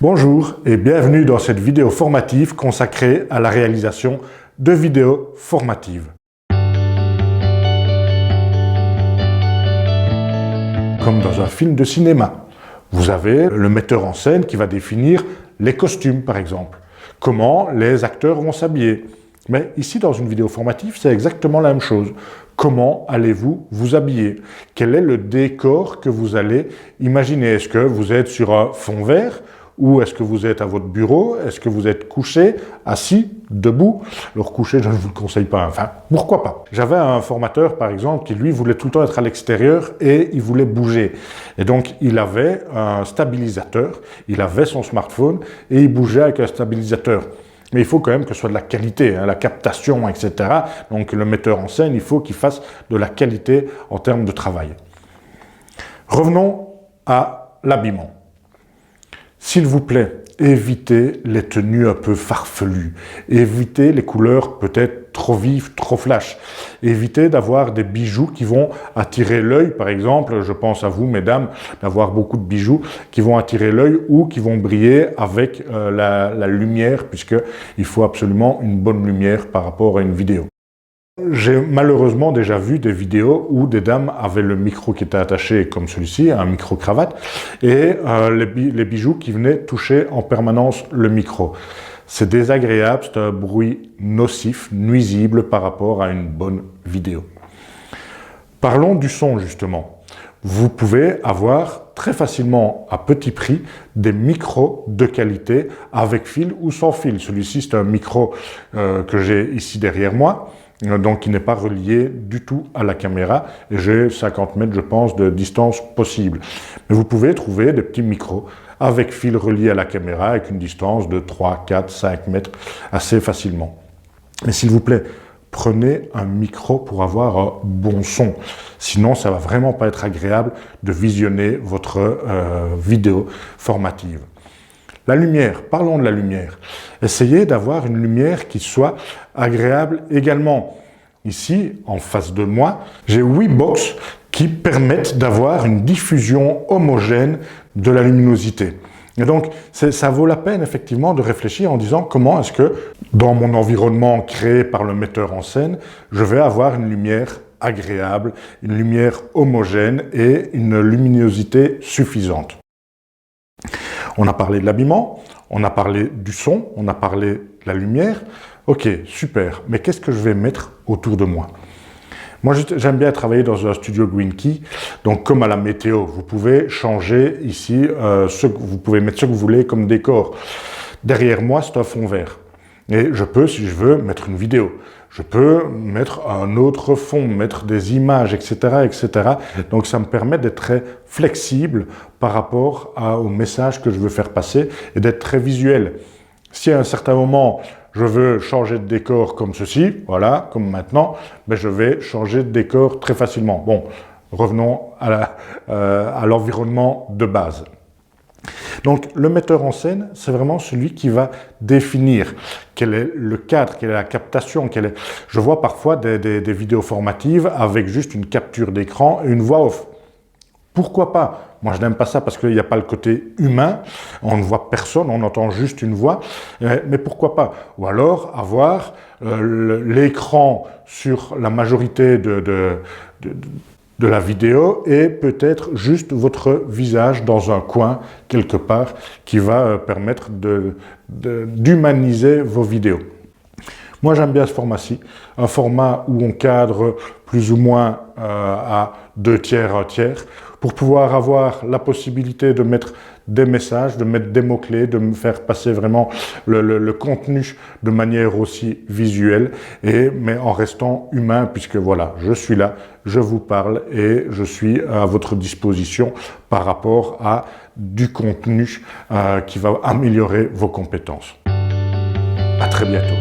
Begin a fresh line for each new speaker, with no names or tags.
Bonjour et bienvenue dans cette vidéo formative consacrée à la réalisation de vidéos formatives. Comme dans un film de cinéma, vous avez le metteur en scène qui va définir les costumes par exemple, comment les acteurs vont s'habiller. Mais ici dans une vidéo formative, c'est exactement la même chose. Comment allez-vous vous habiller? Quel est le décor que vous allez imaginer? Est-ce que vous êtes sur un fond vert? Ou est-ce que vous êtes à votre bureau? Est-ce que vous êtes couché, assis, debout? Alors couché, je ne vous le conseille pas, enfin, pourquoi pas? J'avais un formateur, par exemple, qui lui voulait tout le temps être à l'extérieur et il voulait bouger. Et donc, il avait un stabilisateur, il avait son smartphone et il bougeait avec un stabilisateur. Mais il faut quand même que ce soit de la qualité, hein, la captation, etc. Donc le metteur en scène, il faut qu'il fasse de la qualité en termes de travail. Revenons à l'habillement. S'il vous plaît, évitez les tenues un peu farfelues. Évitez les couleurs peut-être trop vives, trop flash. Évitez d'avoir des bijoux qui vont attirer l'œil. Par exemple, je pense à vous, mesdames, d'avoir beaucoup de bijoux qui vont attirer l'œil ou qui vont briller avec la lumière, puisqu'il faut absolument une bonne lumière par rapport à une vidéo. J'ai malheureusement déjà vu des vidéos où des dames avaient le micro qui était attaché comme celui-ci, un micro-cravate, et les bijoux qui venaient toucher en permanence le micro. C'est désagréable, c'est un bruit nocif, nuisible par rapport à une bonne vidéo. Parlons du son justement. Vous pouvez avoir très facilement à petit prix des micros de qualité avec fil ou sans fil. Celui-ci c'est un micro que j'ai ici derrière moi. Donc qui n'est pas relié du tout à la caméra et j'ai 50 mètres je pense de distance possible. Mais vous pouvez trouver des petits micros avec fil relié à la caméra avec une distance de 3, 4, 5 mètres assez facilement. Mais s'il vous plaît, prenez un micro pour avoir un bon son. Sinon, ça va vraiment pas être agréable de visionner votre vidéo formative. La lumière, parlons de la lumière. Essayez d'avoir une lumière qui soit agréable également. Ici, en face de moi, j'ai 8 box qui permettent d'avoir une diffusion homogène de la luminosité. Et donc, ça vaut la peine effectivement de réfléchir en disant comment est-ce que, dans mon environnement créé par le metteur en scène, je vais avoir une lumière agréable, une lumière homogène et une luminosité suffisante. On a parlé de l'habillement, on a parlé du son, on a parlé de la lumière. Ok, super, mais qu'est-ce que je vais mettre autour de moi? Moi, j'aime bien travailler dans un studio Green Key. Donc, comme à la météo, vous pouvez changer ici, vous pouvez mettre ce que vous voulez comme décor. Derrière moi, c'est un fond vert. Et je peux, si je veux, mettre une vidéo. Je peux mettre un autre fond, mettre des images, etc., etc. Donc, ça me permet d'être très flexible par rapport au message que je veux faire passer et d'être très visuel. Si à un certain moment, je veux changer de décor comme ceci, voilà, comme maintenant, ben je vais changer de décor très facilement. Bon, revenons à l'environnement de base. Donc, le metteur en scène, c'est vraiment celui qui va définir quel est le cadre, quelle est la captation. Je vois parfois des vidéos formatives avec juste une capture d'écran et une voix off. Pourquoi pas? Moi, je n'aime pas ça parce qu'il n'y a pas le côté humain. On ne voit personne, on entend juste une voix. Mais pourquoi pas? Ou alors avoir l'écran sur la majorité de la vidéo et peut-être juste votre visage dans un coin quelque part qui va permettre d'humaniser vos vidéos. Moi, j'aime bien ce format-ci, un format où on cadre plus ou moins à 2 tiers, 1 tiers, pour pouvoir avoir la possibilité de mettre des messages, de mettre des mots-clés, de me faire passer vraiment le contenu de manière aussi visuelle, mais en restant humain, puisque voilà, je suis là, je vous parle et je suis à votre disposition par rapport à du contenu qui va améliorer vos compétences. À très bientôt.